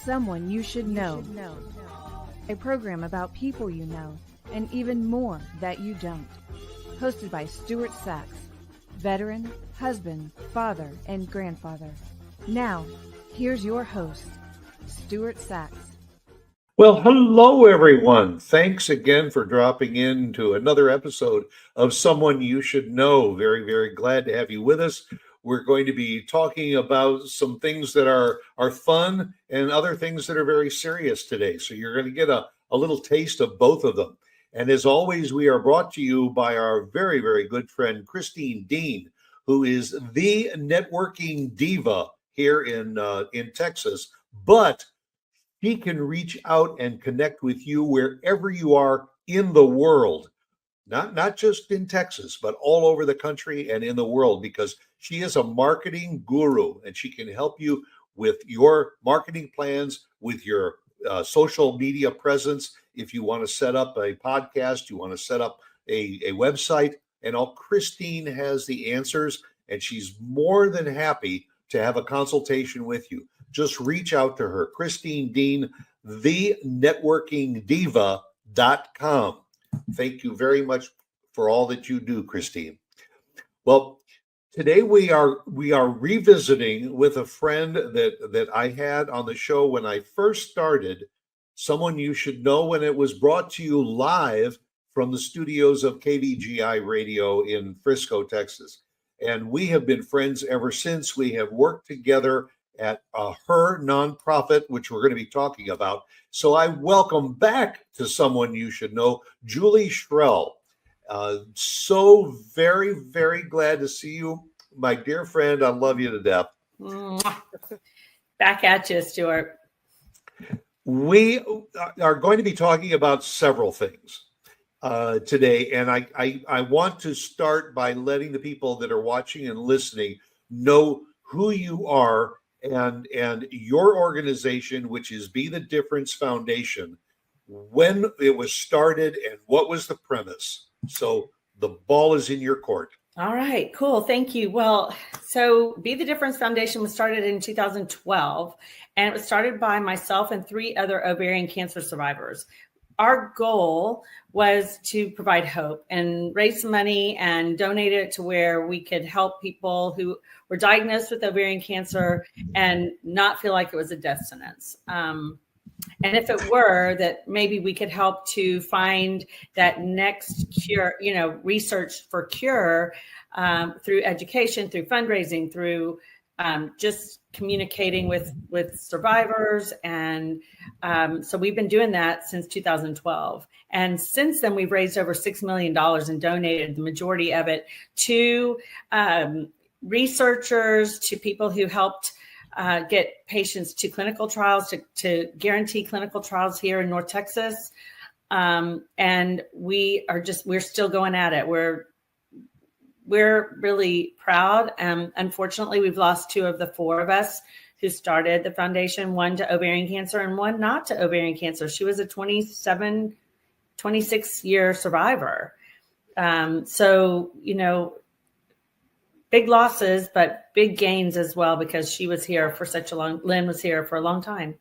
Someone You Should Know. A program about people you know and even more that you don't. Hosted by Stuart Sax, veteran, husband, father, and grandfather. Now, here's your host, Stuart Sax. Well, hello, everyone. Thanks again for dropping in to another episode of Someone You Should Know. Very, very glad to have you with us. We're going to be talking about some things that are fun and other things that are very serious today. So you're going to get a little taste of both of them. And as always, we are brought to you by our very, very good friend, Christine Dean, who is the networking diva here in Texas. But he can reach out and connect with you wherever you are in the world, not just in Texas, but all over the country and in the world, because she is a marketing guru and she can help you with your marketing plans, with your social media presence. If you want to set up a podcast, you want to set up a website, and all, Christine has the answers, and she's more than happy to have a consultation with you. Just reach out to her, Christine Dean, thenetworkingdiva.com. Thank you very much for all that you do, Christine. Well, today we are revisiting with a friend that I had on the show when I first started, Someone You Should Know, when it was brought to you live from the studios of KVGI Radio in Frisco, Texas. And we have been friends ever since. We have worked together at her nonprofit, which we're going to be talking about. So I welcome back to Someone You Should Know, Julie Shrell. So very, very glad to see you, my dear friend. I love you to death. Back at you, Stuart. We are going to be talking about several things today, and I want to start by letting the people that are watching and listening know who you are and your organization, which is Be the Difference Foundation, when it was started and what was the premise. So the ball is in your court. All right, cool. Thank you. Well, so Be the Difference Foundation was started in 2012, and it was started by myself and 3 other ovarian cancer survivors. Our goal was to provide hope and raise some money and donate it to where we could help people who were diagnosed with ovarian cancer and not feel like it was a death sentence. And if it were, that maybe we could help to find that next cure, research for cure through education, through fundraising, through just communicating with survivors. And so we've been doing that since 2012. And since then, we've raised over $6 million and donated the majority of it to researchers, to people who helped get patients to clinical trials, to guarantee clinical trials here in North Texas. And we're still going at it. We're really proud. Unfortunately, we've lost 2 of the 4 of us who started the foundation, one to ovarian cancer and one not to ovarian cancer. She was a 26-year survivor. So, big losses, but big gains as well, because she was here for Lynn was here for a long time.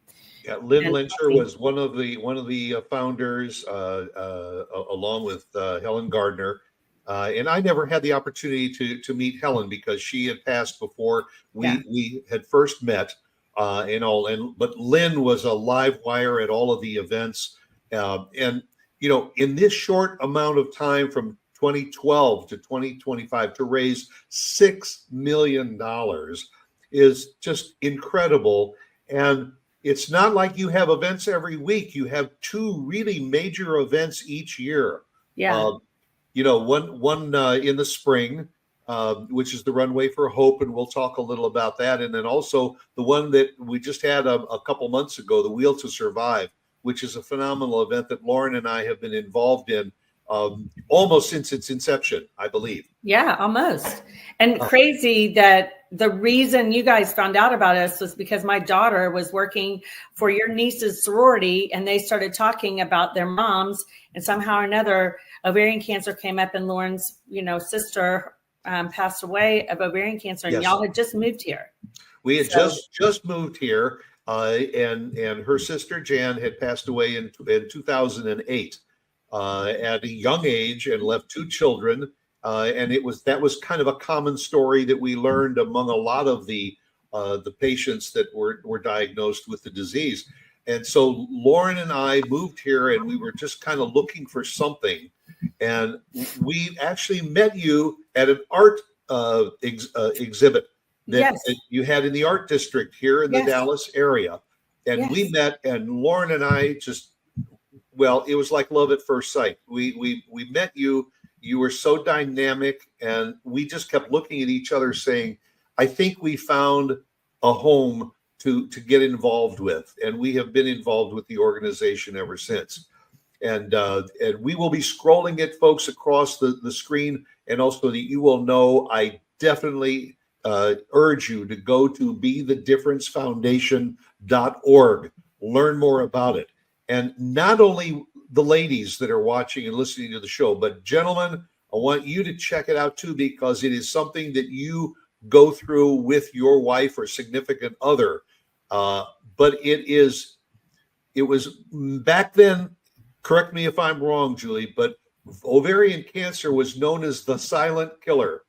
Yeah, Lynn Lyncher was one of the founders, along with Helen Gardner. And I never had the opportunity to meet Helen because she had passed before we had first met, but Lynn was a live wire at all of the events. In this short amount of time from 2012 to 2025 to raise $6 million is just incredible. And it's not like you have events every week. You have 2 really major events each year. Yeah. One in the spring, which is the Runway for Hope, and we'll talk a little about that. And then also the one that we just had a couple months ago, the Wheel to Survive, which is a phenomenal event that Lauren and I have been involved in almost since its inception, I believe. Yeah, almost. And crazy that the reason you guys found out about us was because my daughter was working for your niece's sorority, and they started talking about their moms, and somehow or another ovarian cancer came up, and Lauren's, sister passed away of ovarian cancer, and y'all had just moved here. We had just moved here. and her sister Jan had passed away in 2008 at a young age and left two children. And that was kind of a common story that we learned among a lot of the patients that were diagnosed with the disease. And so Lauren and I moved here, and we were just kind of looking for something. And we actually met you at an art exhibit that you had in the art district here in the Dallas area. And we met, and Lauren and I it was like love at first sight. We met you. You were so dynamic, and we just kept looking at each other saying, I think we found a home to get involved with. And we have been involved with the organization ever since. And we will be scrolling it, folks, across the screen. And also that you will know, I definitely urge you to go to BeTheDifferenceFoundation.org. Learn more about it. And not only the ladies that are watching and listening to the show, but gentlemen, I want you to check it out too, because it is something that you go through with your wife or significant other. But it was back then, correct me if I'm wrong, Julie, but ovarian cancer was known as the silent killer.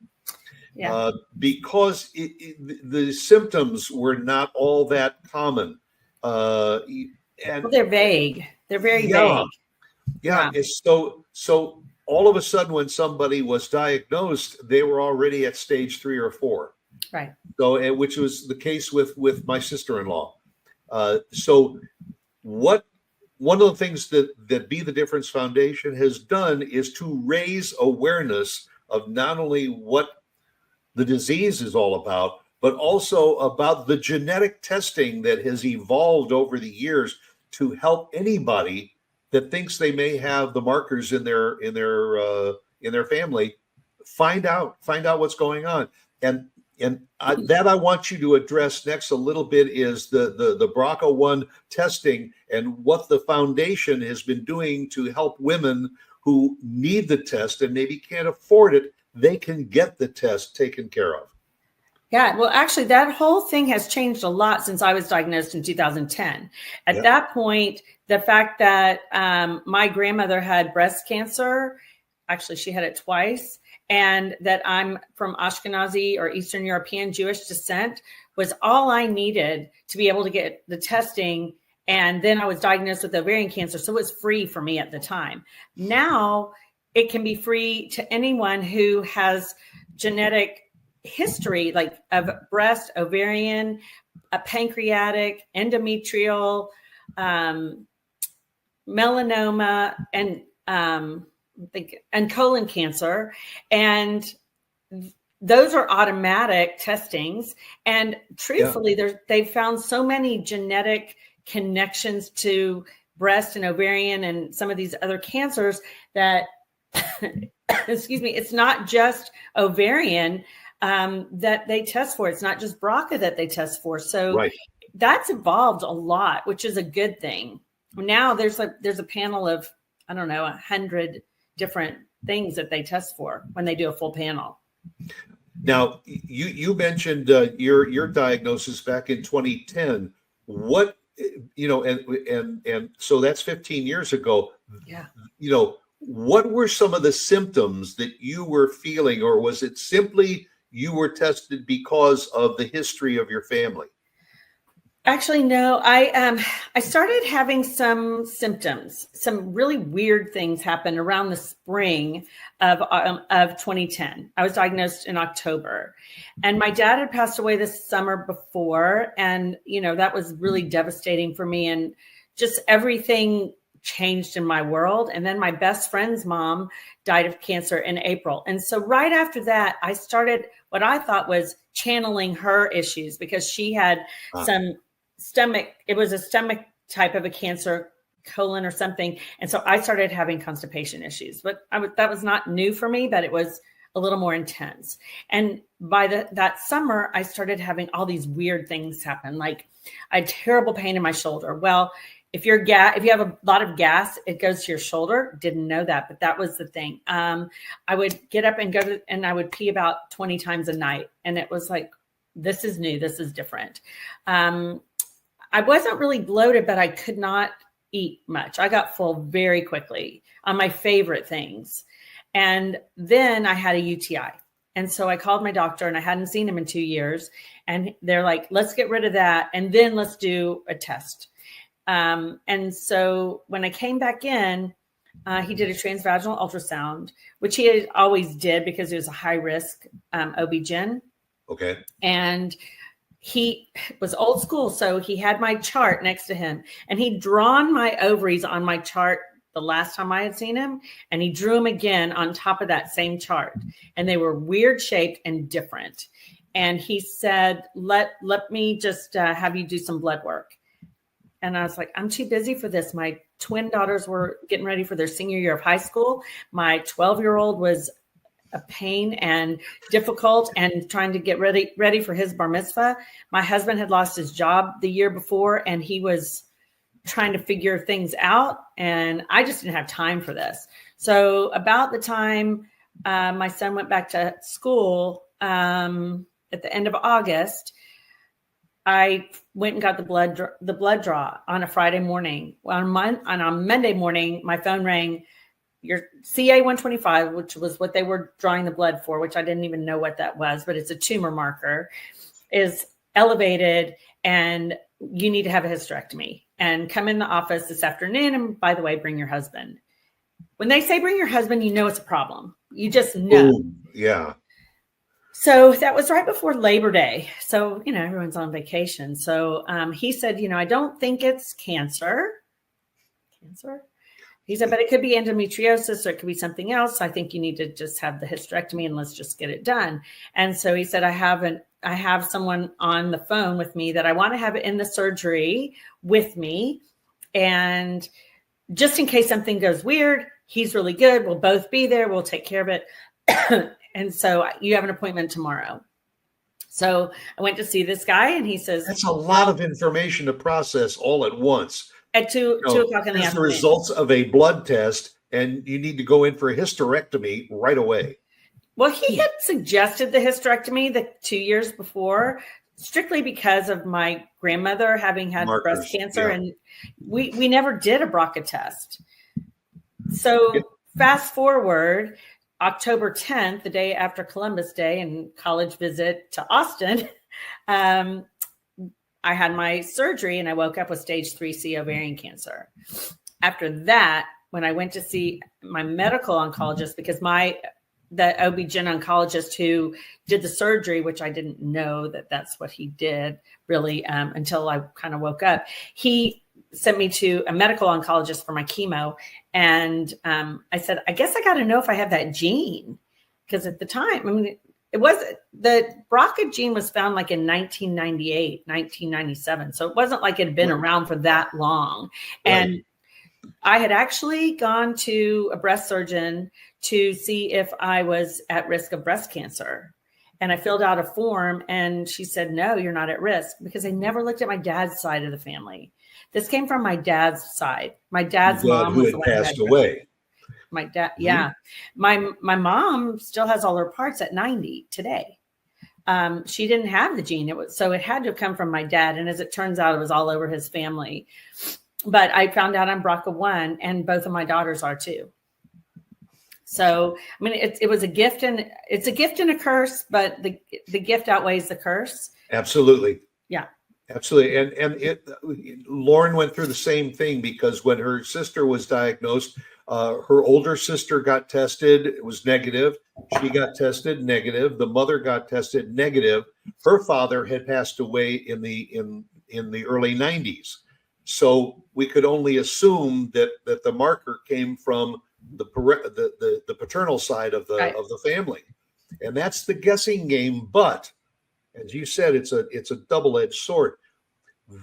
Because the symptoms were not all that common. And they're vague. They're very vague. Yeah. So all of a sudden, when somebody was diagnosed, they were already at stage 3 or 4. Right. So, which was the case with my sister-in-law. So one of the things that Be the Difference Foundation has done is to raise awareness of not only what the disease is all about, but also about the genetic testing that has evolved over the years to help anybody that thinks they may have the markers in their family find out what's going on. And that I want you to address next a little bit is the BRCA1 testing and what the foundation has been doing to help women who need the test and maybe can't afford it. They can get the test taken care of. Yeah, well, actually, that whole thing has changed a lot since I was diagnosed in 2010. At that point, the fact that my grandmother had breast cancer, actually, she had it twice, and that I'm from Ashkenazi or Eastern European Jewish descent was all I needed to be able to get the testing. And then I was diagnosed with ovarian cancer, so it was free for me at the time. Now, it can be free to anyone who has genetic history, like of breast, ovarian, pancreatic, endometrial, melanoma, and colon cancer. And those are automatic testings. And truthfully, they've found so many genetic connections to breast and ovarian and some of these other cancers that excuse me, it's not just ovarian that they test for. It's not just BRCA that they test for. So that's evolved a lot, which is a good thing. Now there's a panel of, I don't know, 100 different things that they test for when they do a full panel. Now, you mentioned your diagnosis back in 2010. What, and so that's 15 years ago. Yeah. What were some of the symptoms that you were feeling, or was it simply you were tested because of the history of your family? Actually, no. I started having some symptoms. Some really weird things happened around the spring of 2010. I was diagnosed in October, and my dad had passed away this summer before, and that was really devastating for me, and just everything changed in my world. And then my best friend's mom died of cancer in April. And so right after that, I started what I thought was channeling her issues, because she had some stomach, it was a stomach type of a cancer, colon or something. And so I started having constipation issues, but that was not new for me, but it was a little more intense. And by that summer, I started having all these weird things happen. Like I had terrible pain in my shoulder. Well, if you have a lot of gas, it goes to your shoulder. Didn't know that, but that was the thing. I would get up and and I would pee about 20 times a night. And it was like, this is new. This is different. I wasn't really bloated, but I could not eat much. I got full very quickly on my favorite things. And then I had a UTI. And so I called my doctor, and I hadn't seen him in 2 years. And they're like, let's get rid of that. And then let's do a test. And so when I came back in, he did a transvaginal ultrasound, which he always did because it was a high risk OB-GYN. Okay. And he was old school. So he had my chart next to him, and he'd drawn my ovaries on my chart the last time I had seen him. And he drew them again on top of that same chart. And they were weird shaped and different. And he said, let me just have you do some blood work. And I was like, I'm too busy for this. My twin daughters were getting ready for their senior year of high school. My 12-year-old was a pain and difficult and trying to get ready for his bar mitzvah. My husband had lost his job the year before, and he was trying to figure things out. And I just didn't have time for this. So about the time my son went back to school at the end of August, I went and got the blood draw on a Friday morning. On Monday morning, my phone rang. Your CA-125, which was what they were drawing the blood for, which I didn't even know what that was, but it's a tumor marker, is elevated, and you need to have a hysterectomy and come in the office this afternoon. And by the way, bring your husband. When they say bring your husband, you know it's a problem. You just know. Ooh, yeah. So that was right before Labor Day. So, everyone's on vacation. So he said, I don't think it's cancer. He said, but it could be endometriosis, or it could be something else. I think you need to just have the hysterectomy and let's just get it done. And so he said, I have someone on the phone with me that I want to have in the surgery with me. And just in case something goes weird, he's really good. We'll both be there. We'll take care of it. And so you have an appointment tomorrow. So I went to see this guy, and he says, that's a lot of information to process all at once. At 2 o'clock in the afternoon. The results of a blood test, and you need to go in for a hysterectomy right away. Well, he had suggested the hysterectomy the 2 years before, strictly because of my grandmother having had breast cancer. Yeah. And we never did a BRCA test. So fast forward, October 10th, the day after Columbus Day and college visit to Austin, I had my surgery, and I woke up with stage 3C ovarian cancer. After that, when I went to see my medical oncologist, because the OB-GYN oncologist who did the surgery, which I didn't know that that's what he did really until I kind of woke up, he sent me to a medical oncologist for my chemo. And I said, I guess I got to know if I have that gene. Because at the time, the BRCA gene was found like in 1998, 1997. So it wasn't like it had been around for that long. Right. And I had actually gone to a breast surgeon to see if I was at risk of breast cancer. And I filled out a form, and she said, no, you're not at risk, because I never looked at my dad's side of the family. This came from my dad's side. My dad's mom was the one who passed away. My dad, yeah. My mom still has all her parts at 90 today. She didn't have the gene. So it had to have come from my dad. And as it turns out, it was all over his family. But I found out I'm BRCA1, and both of my daughters are too. So, it was a gift, and it's a gift and a curse, but the gift outweighs the curse. Absolutely. Yeah. Absolutely. And Lauren went through the same thing, because when her sister was diagnosed, her older sister got tested. It was negative. She got tested negative. The mother got tested negative. Her father had passed away in the early 90s. So we could only assume that the marker came from the paternal side of the family. And that's the guessing game. But as you said, it's a double-edged sword.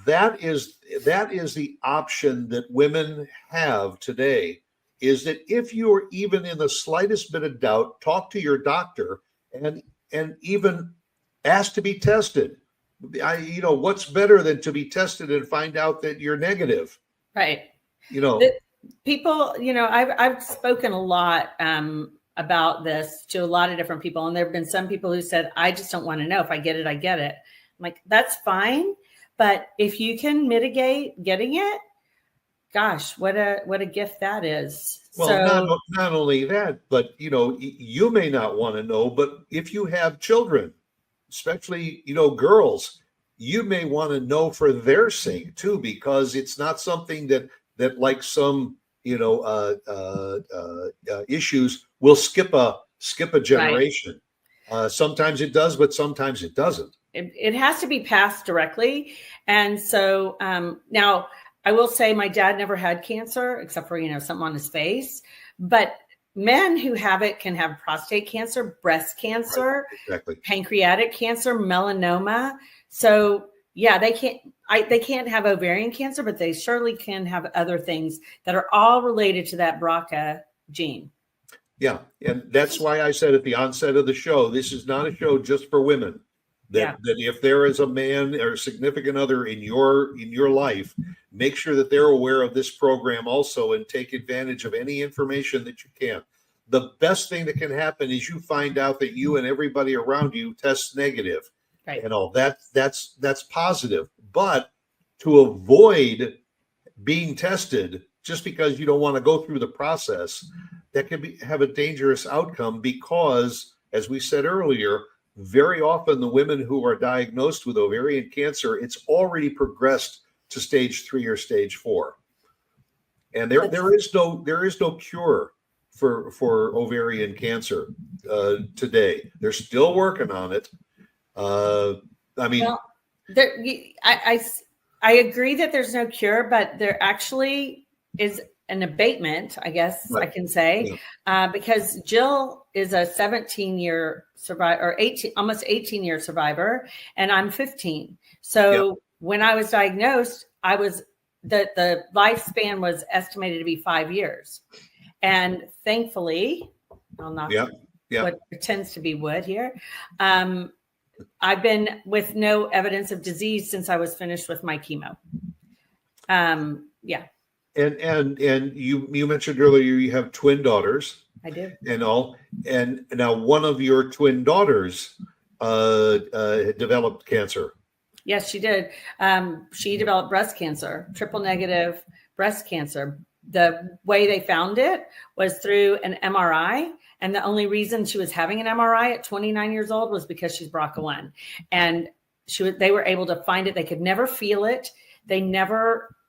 That is the option that women have today, is that if you're even in the slightest bit of doubt, talk to your doctor and even ask to be tested. What's better than to be tested and find out that you're negative? Right. People, I've spoken a lot about this to a lot of different people. And there have been some people who said, I just don't want to know. If I get it, I get it. I'm like, that's fine. But if you can mitigate getting it, gosh, what a gift that is. Well, So not only that, but you may not want to know, but if you have children, especially girls, you may want to know for their sake too, because it's not something that like some issues will skip a right. generation. Sometimes it does, but sometimes it doesn't. It has to be passed directly. And so now I will say my dad never had cancer except for, something on his face. But men who have it can have prostate cancer, breast cancer, Right. Exactly. pancreatic cancer, melanoma. So yeah, they can't have ovarian cancer, but they surely can have other things that are all related to that BRCA gene. Yeah. And that's why I said at the onset of the show, this is not a show just for women. That if there is a man or a significant other in your life, make sure that they're aware of this program also and take advantage of any information that you can. The best thing that can happen is you find out that you and everybody around you tests negative. Right. And all that's positive. But to avoid being tested just because you don't want to go through the process, that can have a dangerous outcome because, as we said earlier, very often the women who are diagnosed with ovarian cancer, it's already progressed to stage 3 or stage 4. And there is no cure for ovarian cancer today. They're still working on it. I mean, well, I agree that there's no cure, but there actually is an abatement, I guess I can say, because Jill is a 17-year survivor, or 18, almost 18-year survivor, and I'm 15. So when I was diagnosed, the lifespan was estimated to be 5 years, and thankfully, I'll knock what pretends to be wood here. I've been with no evidence of disease since I was finished with my chemo. And you mentioned earlier you have twin daughters. I do. And now one of your twin daughters developed cancer. Yes, she did. She developed breast cancer, triple negative breast cancer. The way they found it was through an MRI. And the only reason she was having an MRI at 29 years old was because she's BRCA1. And they were able to find it. They could never feel it.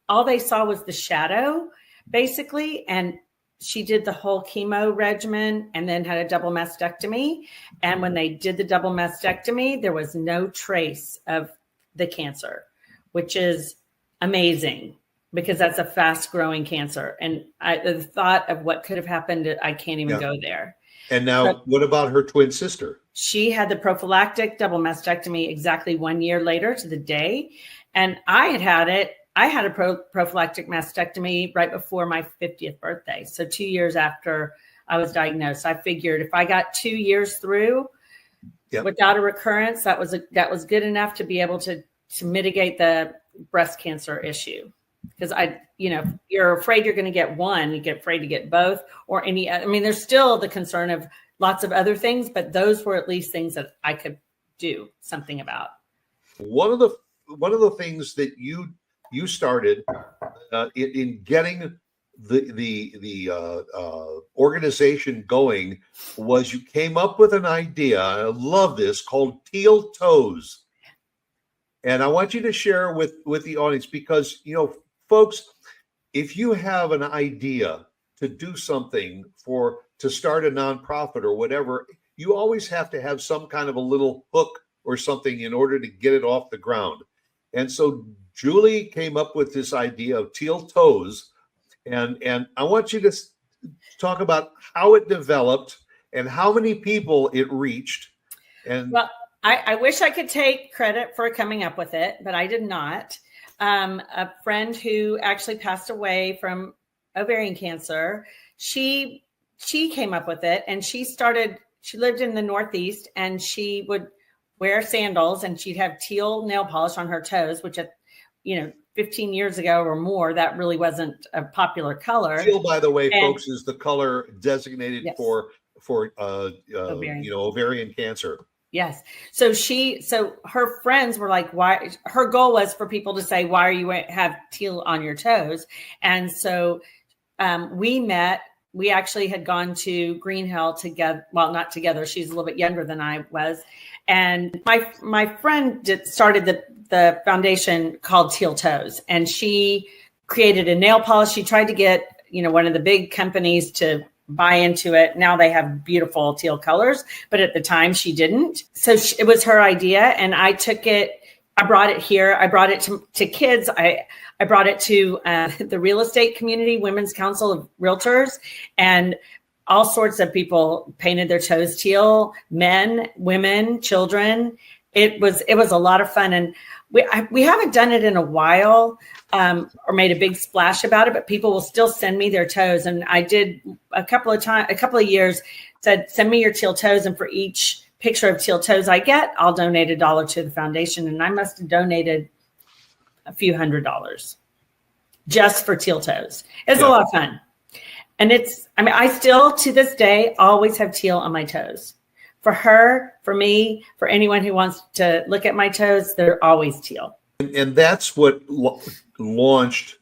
All they saw was the shadow, basically. And she did the whole chemo regimen and then had a double mastectomy. And when they did the double mastectomy, there was no trace of the cancer, which is amazing because that's a fast growing cancer. And the thought of what could have happened, I can't even go there. And now what about her twin sister? She had the prophylactic double mastectomy exactly 1 year later to the day. And I had a prophylactic mastectomy right before my 50th birthday. So 2 years after I was diagnosed, I figured if I got 2 years through without a recurrence, that was good enough to be able to mitigate the breast cancer issue. Because you're afraid you're going to get one, you get afraid to get both or any. I mean, there's still the concern of lots of other things, but those were at least things that I could do something about. One of the things that you started in getting the organization going was you came up with an idea. I love this, called Teal Toes. And I want you to share with the audience because, folks, if you have an idea to do something to start a nonprofit or whatever, you always have to have some kind of a little hook or something in order to get it off the ground. And so Julie came up with this idea of Teal Toes. And I want you to talk about how it developed and how many people it reached. And well, I wish I could take credit for coming up with it, but I did not. A friend who actually passed away from ovarian cancer, she came up with it, and she lived in the Northeast, and she would wear sandals and she'd have teal nail polish on her toes, which at 15 years ago or more, that really wasn't a popular color. Teal, by the way, folks, is the color designated for ovarian cancer. Yes. So her friends were like, why? Her goal was for people to say, why are you have teal on your toes? And so we met. We actually had gone to Green Hill together. Well, not together. She's a little bit younger than I was. And my friend started the foundation called Teal Toes, and she created a nail polish. She tried to get, one of the big companies to buy into it. Now they have beautiful teal colors, but at the time she didn't. So it was her idea, and I took it. I brought it here. I brought it to kids. I brought it to the real estate community, Women's Council of Realtors, and all sorts of people painted their toes teal, men, women, children. It was a lot of fun. And we haven't done it in a while or made a big splash about it, but people will still send me their toes. And I did a couple of years, said, send me your teal toes. And for each picture of teal toes I get, I'll donate $1 to the foundation. And I must have donated a few $100s just for teal toes. It's a lot of fun. And I still to this day always have teal on my toes. For her, for me, for anyone who wants to look at my toes, they're always teal. And that's what launched,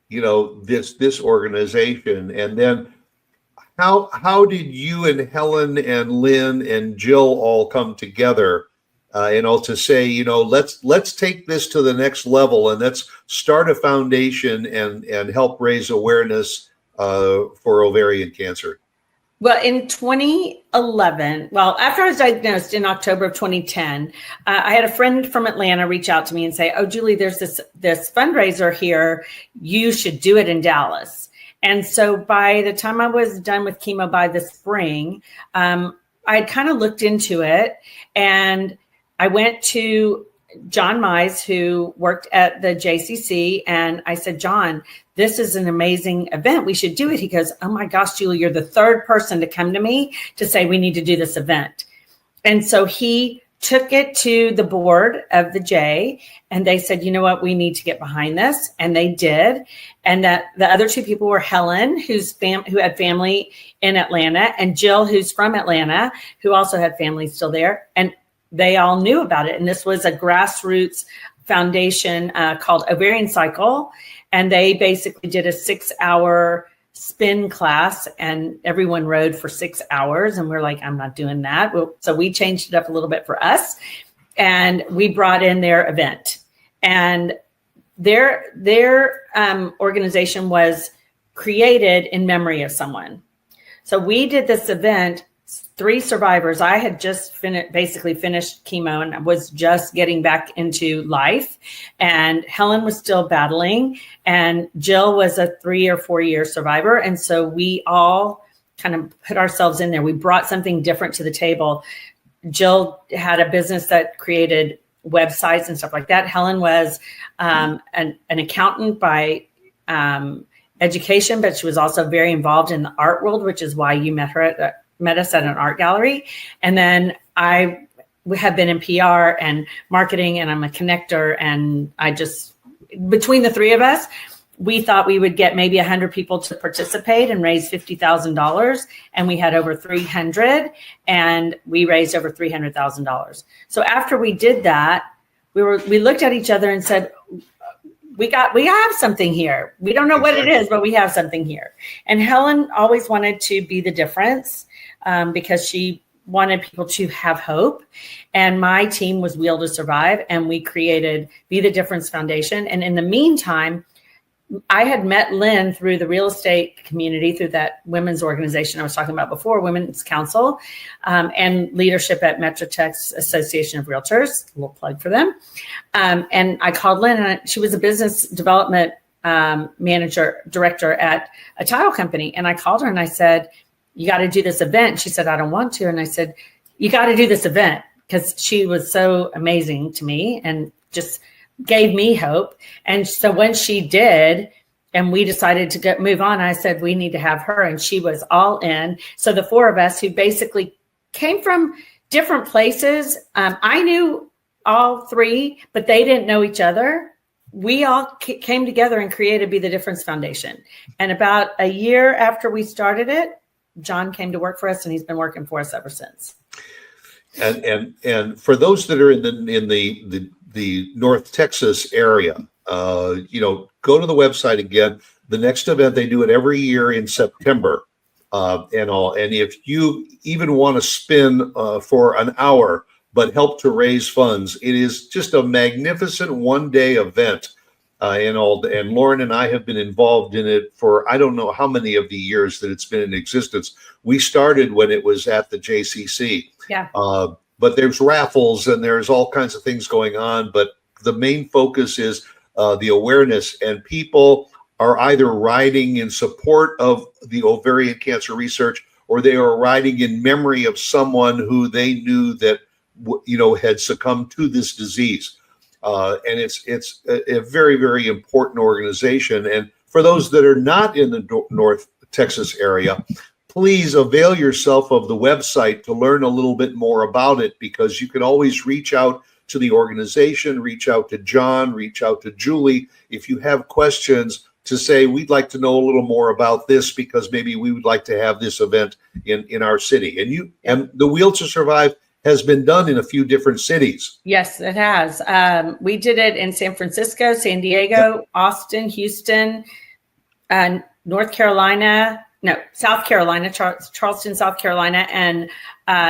this organization. And then how did you and Helen and Lynn and Jill all come together, to say, let's take this to the next level and let's start a foundation and help raise awareness for ovarian cancer? Well, in 2011, after I was diagnosed in October of 2010, I had a friend from Atlanta reach out to me and say, "Oh, Julie, there's this fundraiser here. You should do it in Dallas." And so by the time I was done with chemo by the spring, I had kind of looked into it, and I went to John Mize, who worked at the JCC, and I said, "John, this is an amazing event. We should do it." He goes, "Oh my gosh, Julie, you're the third person to come to me to say we need to do this event." And so he took it to the board of the J, and they said, "You know what, we need to get behind this." And they did. And that the other two people were Helen, who had family in Atlanta, and Jill, who's from Atlanta, who also had family still there. And they all knew about it. And this was a grassroots foundation called Ovarian Cycle. And they basically did a 6-hour spin class, and everyone rode for 6 hours. And we're like, I'm not doing that. So we changed it up a little bit for us, and we brought in their event. And their organization was created in memory of someone. So we did this event. 3 survivors. I had just basically finished chemo and was just getting back into life. And Helen was still battling, and Jill was a 3 or 4 year survivor. And so we all kind of put ourselves in there. We brought something different to the table. Jill had a business that created websites and stuff like that. Helen was an accountant by education, but she was also very involved in the art world, which is why you met us at an art gallery. And then we have been in PR and marketing, and I'm a connector. And between the 3 of us, we thought we would get maybe 100 people to participate and raise $50,000. And we had over 300, and we raised over $300,000. So after we did that, we looked at each other and said, we have something here. We don't know what it is, but we have something here. And Helen always wanted to be the difference, because she wanted people to have hope. And my team was Wheel to Survive, and we created Be the Difference Foundation. And in the meantime, I had met Lynn through the real estate community, through that women's organization I was talking about before, Women's Council, and leadership at Metrotech's Association of Realtors, a little plug for them. And I called Lynn, and she was a business development director at a title company. And I called her and I said, "You got to do this event." She said, "I don't want to." And I said, "You got to do this event," because she was so amazing to me and just gave me hope. And so when she did, and we decided to move on, I said, we need to have her. And she was all in. So the 4 of us, who basically came from different places, I knew all 3, but they didn't know each other. We all came together and created Be the Difference Foundation. And about a year after we started it, John came to work for us, and he's been working for us ever since. And for those that are in the North Texas area, go to the website again. The next event, they do it every year in September, and all. And if you even want to spin for an hour, but help to raise funds, it is just a magnificent one-day event. And Lauren and I have been involved in it for I don't know how many of the years that it's been in existence. We started when it was at the JCC. Yeah. But there's raffles and there's all kinds of things going on. But the main focus is the awareness, and people are either riding in support of the ovarian cancer research, or they are riding in memory of someone who they knew that had succumbed to this disease. And it's a very, very important organization. And for those that are not in the North Texas area, please avail yourself of the website to learn a little bit more about it, because you can always reach out to the organization, reach out to John, reach out to Julie if you have questions, to say, we'd like to know a little more about this, because maybe we would like to have this event in our city. And the Wheel to Survive has been done in a few different cities. Yes, it has. We did it in San Francisco, San Diego, Austin, Houston, South Carolina, Charleston, South Carolina, and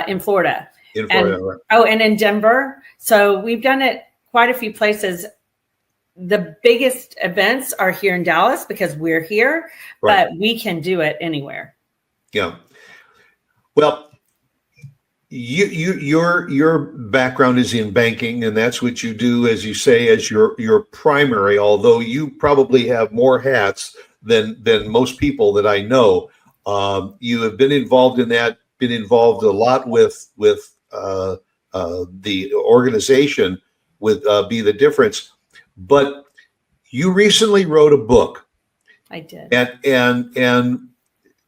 in Florida. Right. And in Denver. So we've done it quite a few places. The biggest events are here in Dallas because we're here, right, but we can do it anywhere. Yeah. Well, your background is in banking, and that's what you do, as you say, as your primary, although you probably have more hats than most people that I know. You have been involved in that, been involved a lot with the organization, with Be the Difference. But you recently wrote a book. I did. And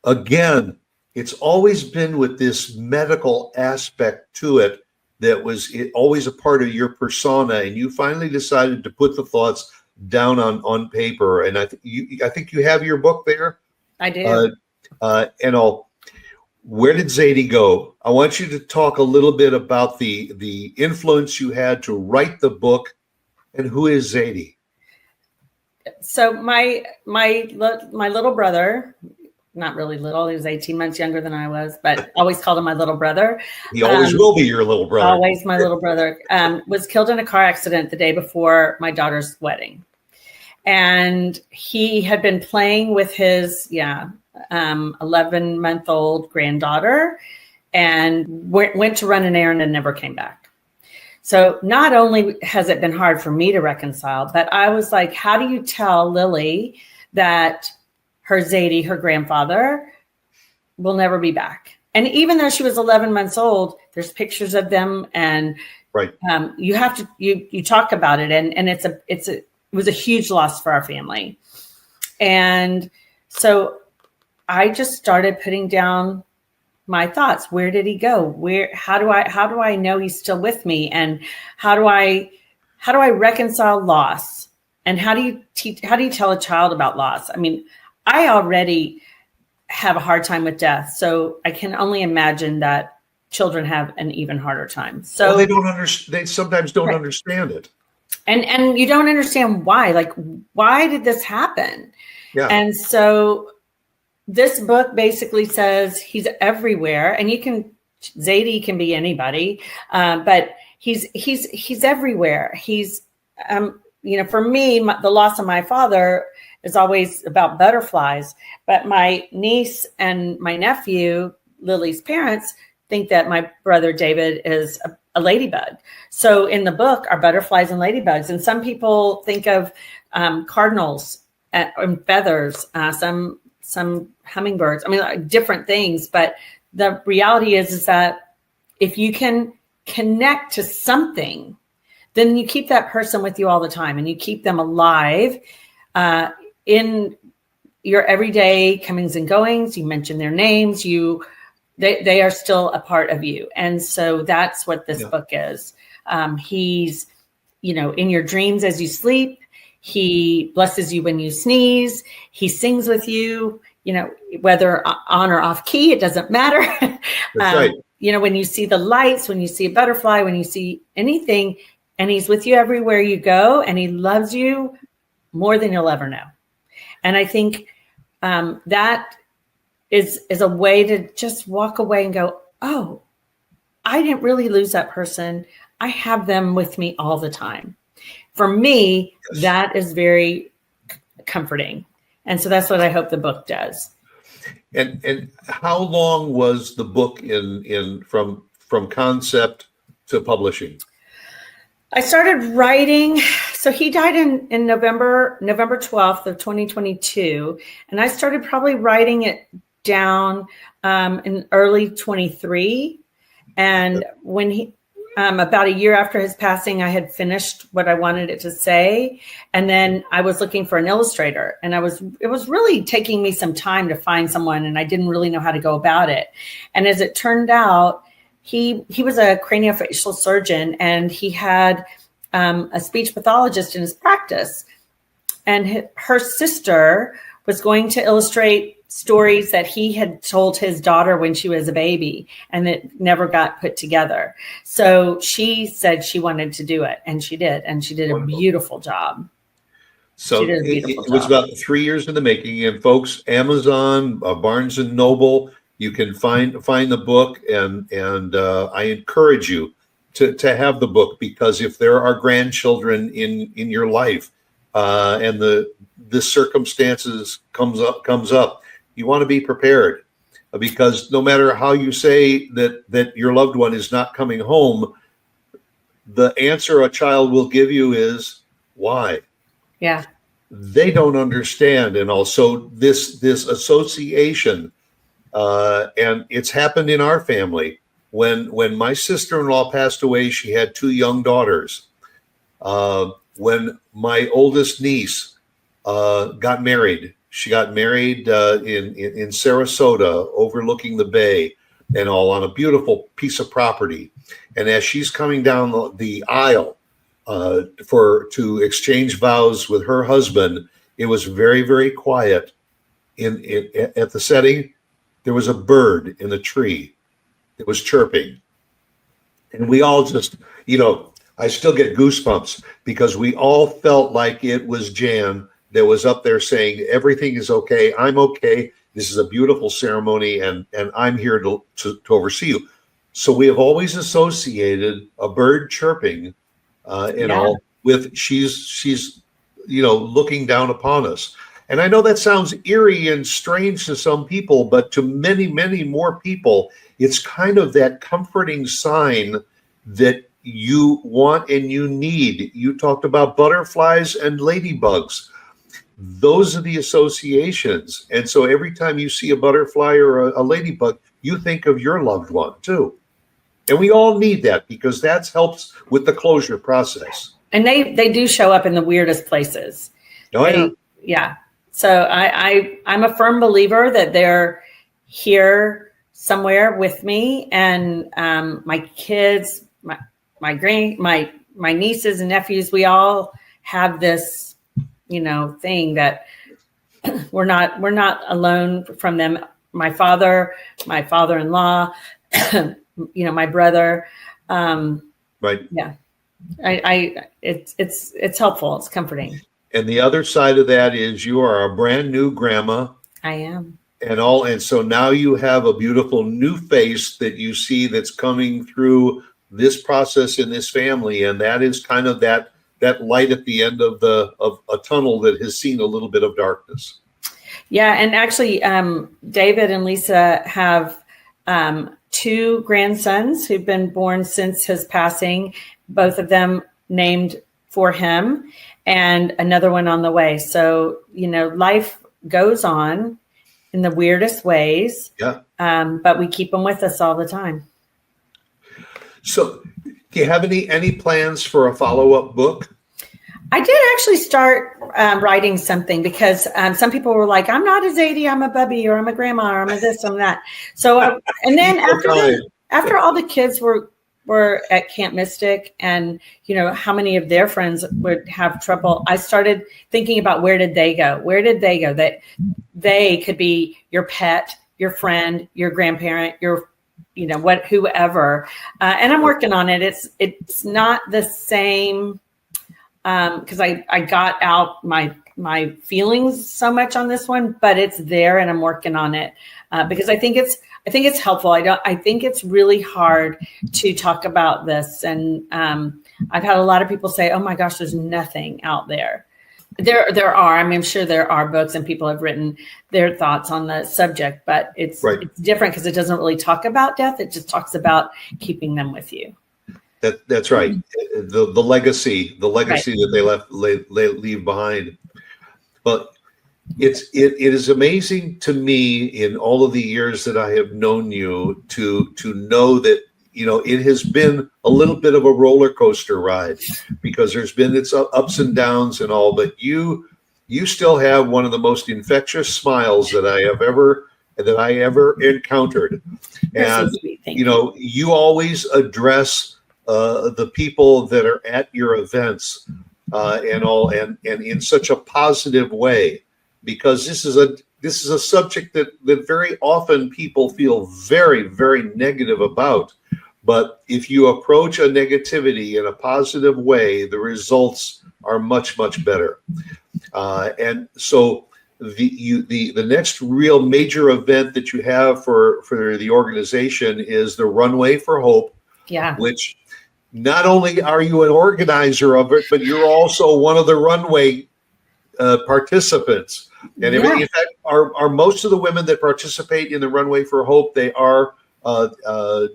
again, it's always been with this medical aspect to it that was always a part of your persona, and you finally decided to put the thoughts down on paper. And I think you have your book there. I do. Where did Zayde go? I want you to talk a little bit about the influence you had to write the book, and who is Zayde? So my little brother, not really little, he was 18 months younger than I was, but I always called him my little brother. He always will be your little brother. Always my little brother. Was killed in a car accident the day before my daughter's wedding. And he had been playing with his 11-month-old granddaughter, and went to run an errand and never came back. So not only has it been hard for me to reconcile, but I was like, how do you tell Lily that her Zayde, her grandfather, will never be back? And even though she was 11 months old, there's pictures of them, and right. You have to you talk about it, and it was a huge loss for our family. And so I just started putting down my thoughts. Where did he go? How do I know he's still with me? And how do I reconcile loss? And how do you tell a child about loss? I mean, I already have a hard time with death, so I can only imagine that children have an even harder time. So they don't understand. They sometimes don't understand it. And you don't understand why. Like, why did this happen? Yeah. And so this book basically says he's everywhere, and Zayde can be anybody, but he's everywhere. He's, for me, the loss of my father is always about butterflies, but my niece and my nephew, Lily's parents, think that my brother David is a ladybug. So in the book are butterflies and ladybugs, and some people think of cardinals and feathers, some hummingbirds. I mean, like, different things. But the reality is that if you can connect to something, then you keep that person with you all the time, and you keep them alive in your everyday comings and goings. You mention their names. They are still a part of you. And so that's what this book is. He's, in your dreams as you sleep. He blesses you when you sneeze. He sings with you, whether on or off key, it doesn't matter. That's right. when you see the lights, when you see a butterfly, when you see anything, and he's with you everywhere you go, and he loves you more than you'll ever know. And I think that is a way to just walk away and go, oh, I didn't really lose that person. I have them with me all the time. For me, that is very comforting. And so that's what I hope the book does. And how long was the book in from concept to publishing? I started writing. So he died in November 12th of 2022. And I started probably writing it down in early 23. And when he, about a year after his passing, I had finished what I wanted it to say. And then I was looking for an illustrator, and it was really taking me some time to find someone, and I didn't really know how to go about it. And as it turned out, he was a craniofacial surgeon, and he had a speech pathologist in his practice. And her sister was going to illustrate stories that he had told his daughter when she was a baby, and it never got put together. So she said she wanted to do it, and she did. And she did a beautiful job. So it was about 3 years in the making. And folks, Amazon, Barnes and Noble, you can find the book, and I encourage you to have the book, because if there are grandchildren in your life, and the circumstances comes up, you want to be prepared, because no matter how you say that your loved one is not coming home, the answer a child will give you is why. Yeah. They don't understand. And also this association, and it's happened in our family. When my sister-in-law passed away, she had 2 young daughters. When my oldest niece got married, she got married in Sarasota, overlooking the bay, and all on a beautiful piece of property. And as she's coming down the aisle to exchange vows with her husband, it was very, very quiet. At the setting, there was a bird in the tree that was chirping, and we all just, I still get goosebumps, because we all felt like it was Jan that was up there saying, everything is okay. I'm okay. This is a beautiful ceremony, and I'm here to oversee you. So we have always associated a bird chirping, all with she's looking down upon us. And I know that sounds eerie and strange to some people, but to many, many more people, it's kind of that comforting sign that you want and you need. You talked about butterflies and ladybugs. Those are the associations. And so every time you see a butterfly or a ladybug, you think of your loved one too. And we all need that, because that helps with the closure process. And they do show up in the weirdest places. Oh, yeah. Yeah. So I'm a firm believer that they're here somewhere with me, and my kids, my nieces and nephews, we all have this thing that we're not alone from them. My father-in-law, my brother. Right. Yeah. It's helpful. It's comforting. And the other side of that is you are a brand new grandma. I am. And so now you have a beautiful new face that you see that's coming through this process in this family. And that is kind of that light at the end of a tunnel that has seen a little bit of darkness. Yeah. And actually, David and Lisa have 2 grandsons who've been born since his passing, both of them named for him, and another one on the way. So, life goes on in the weirdest ways. Yeah. But we keep them with us all the time. So do you have any plans for a follow-up book? I did actually start writing something, because some people were like, I'm not a Zayde, I'm a Bubby, or I'm a grandma, or I'm a this, I'm that. So, and then after all the kids were at Camp Mystic, and how many of their friends would have trouble, I started thinking about where did they go? That they could be your pet, your friend, your grandparent, your whoever. And I'm working on it. It's not the same because I got out my feelings so much on this one, but it's there and I'm working on it because I think it's helpful. I think it's really hard to talk about this. And I've had a lot of people say, oh my gosh, there's nothing out there. There are. I mean, I'm sure there are books and people have written their thoughts on the subject, but it's different because it doesn't really talk about death. It just talks about keeping them with you. That's right. The legacy that they leave behind. But it is amazing to me in all of the years that I have known you to know that it has been a little bit of a roller coaster ride because there's been its ups and downs and all, but you still have one of the most infectious smiles that I ever encountered. And you always address the people that are at your events and in such a positive way, because this is a subject that very often people feel very, very negative about. But if you approach a negativity in a positive way, the results are much, much better. And so the next real major event that you have for the organization is the Runway for Hope. Yeah. Which not only are you an organizer of it, but you're also one of the runway participants. And in fact, are most of the women that participate in the Runway for Hope, they are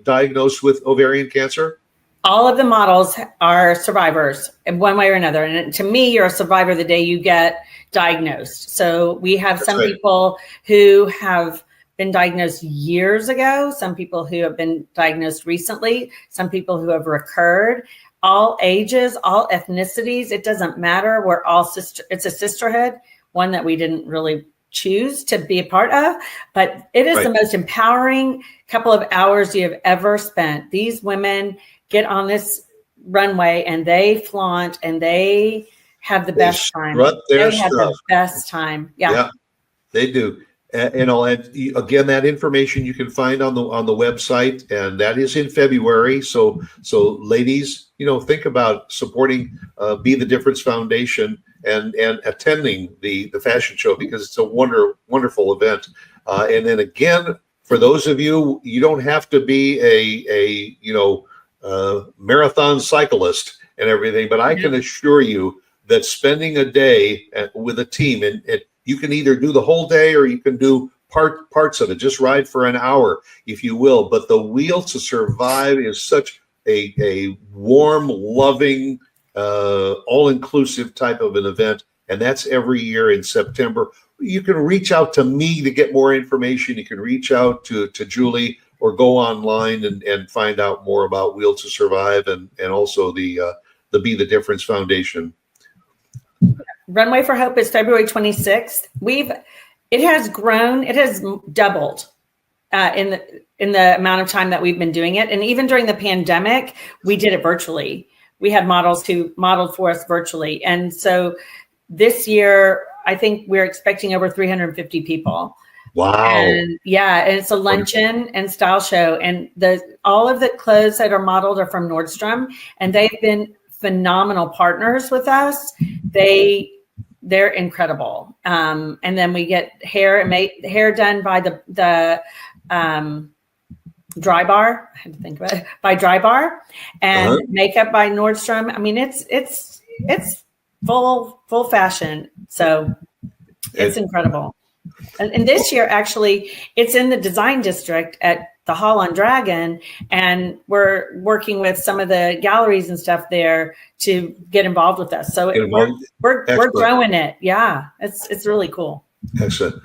diagnosed with ovarian cancer? All of the models are survivors in one way or another. And to me, you're a survivor the day you get diagnosed. So we have some people who have been diagnosed years ago, some people who have been diagnosed recently, some people who have recurred, all ages, all ethnicities. It doesn't matter. We're all it's a sisterhood, one that we didn't really choose to be a part of, but it is the most empowering couple of hours you have ever spent. These women get on this runway and they flaunt and they have the best time. They have the best time. Yeah, they do. And again, that information you can find on the website, and that is in February. So ladies, think about supporting Be the Difference Foundation and attending the fashion show, because it's a wonderful event. And then again, for those of you, you don't have to be a marathon cyclist and everything, but I can assure you that spending a day with a team, and you can either do the whole day or you can do parts of it. Just ride for an hour, if you will. But the Wheel to Survive is such a warm, loving, all-inclusive type of an event, and that's every year in September. You can reach out to me to get more information. You can reach out to Julie or go online and find out more about Wheel to Survive and also the Be the Difference Foundation. Runway for Hope is February 26th. It has grown. It has doubled in the amount of time that we've been doing it. And even during the pandemic, we did it virtually. We had models who modeled for us virtually. And so this year, I think we're expecting over 350 people. Wow. And it's a luncheon and style show. And all of the clothes that are modeled are from Nordstrom, and they've been phenomenal partners with us. They're incredible. And then we get hair done by the Dry Bar. I had to think about it, by Dry Bar, and makeup by Nordstrom. I mean, it's full fashion. So it's incredible. And this year, actually, it's in the design district at the Hall on Dragon, and we're working with some of the galleries and stuff there to get involved with us. So we're growing it. Yeah, it's really cool. Excellent.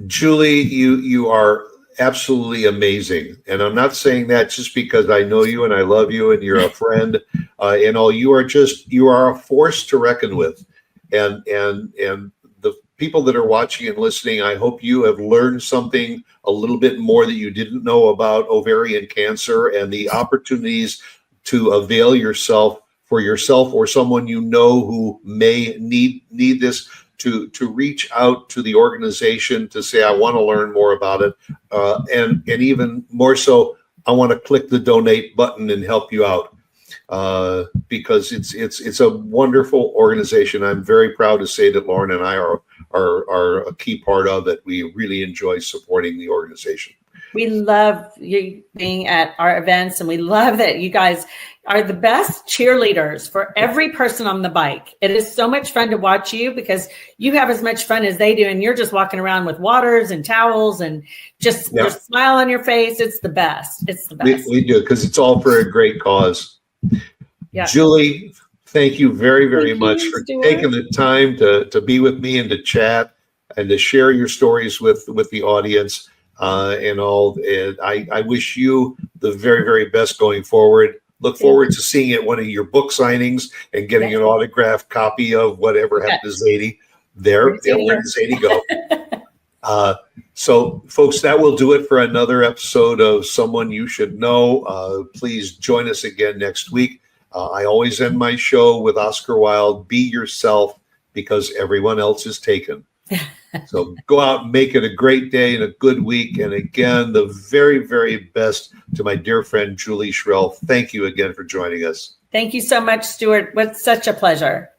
Julie, you are absolutely amazing. And I'm not saying that just because I know you and I love you and you're a friend and all. You are a force to reckon with. And the people that are watching and listening, I hope you have learned something a little bit more that you didn't know about ovarian cancer and the opportunities to avail yourself for yourself or someone you know who may need this, to reach out to the organization to say, I want to learn more about it. And even more so, I want to click the donate button and help you out. Because it's a wonderful organization. I'm very proud to say that Lauren and I are a key part of it. We really enjoy supporting the organization. We love you being at our events, and we love that you guys are the best cheerleaders for every person on the bike. It is so much fun to watch you because you have as much fun as they do, and you're just walking around with waters and towels and just your smile on your face. It's the best. It's the best. We do, because it's all for a great cause. Yeah. Julie, thank you very, very much for taking the time to be with me and to chat and to share your stories with the audience and all. And I wish you the very, very best going forward. Look forward to seeing it at one of your book signings and getting an autographed copy of whatever happened to Zayde. Where did Zayde go? So, folks, that will do it for another episode of Someone You Should Know. Please join us again next week. I always end my show with Oscar Wilde, be yourself because everyone else is taken. So go out and make it a great day and a good week. And again, the very, very best to my dear friend, Julie Shrell. Thank you again for joining us. Thank you so much, Stuart. It's such a pleasure.